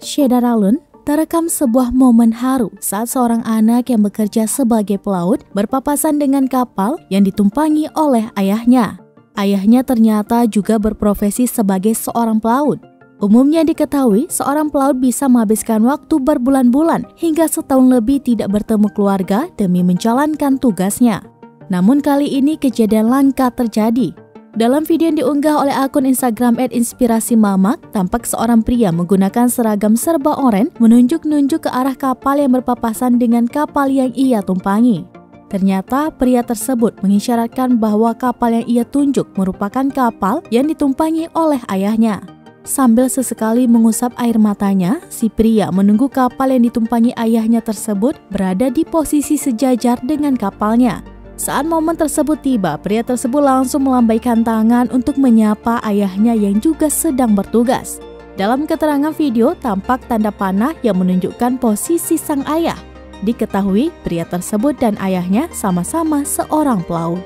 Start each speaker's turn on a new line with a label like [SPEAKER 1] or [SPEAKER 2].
[SPEAKER 1] Shedaralun terekam sebuah momen haru saat seorang anak yang bekerja sebagai pelaut berpapasan dengan kapal yang ditumpangi oleh ayahnya. Ayahnya ternyata juga berprofesi sebagai seorang pelaut. Umumnya diketahui seorang pelaut bisa menghabiskan waktu berbulan-bulan hingga setahun lebih tidak bertemu keluarga demi menjalankan tugasnya. Namun kali ini kejadian langka terjadi. Dalam video yang diunggah oleh akun Instagram @inspirasimamak, tampak seorang pria menggunakan seragam serba oranye menunjuk-nunjuk ke arah kapal yang berpapasan dengan kapal yang ia tumpangi. Ternyata pria tersebut mengisyaratkan bahwa kapal yang ia tunjuk merupakan kapal yang ditumpangi oleh ayahnya. Sambil sesekali mengusap air matanya, si pria menunggu kapal yang ditumpangi ayahnya tersebut berada di posisi sejajar dengan kapalnya. Saat momen tersebut tiba, pria tersebut langsung melambaikan tangan untuk menyapa ayahnya yang juga sedang bertugas. Dalam keterangan video, tampak tanda panah yang menunjukkan posisi sang ayah. Diketahui, pria tersebut dan ayahnya sama-sama seorang pelaut.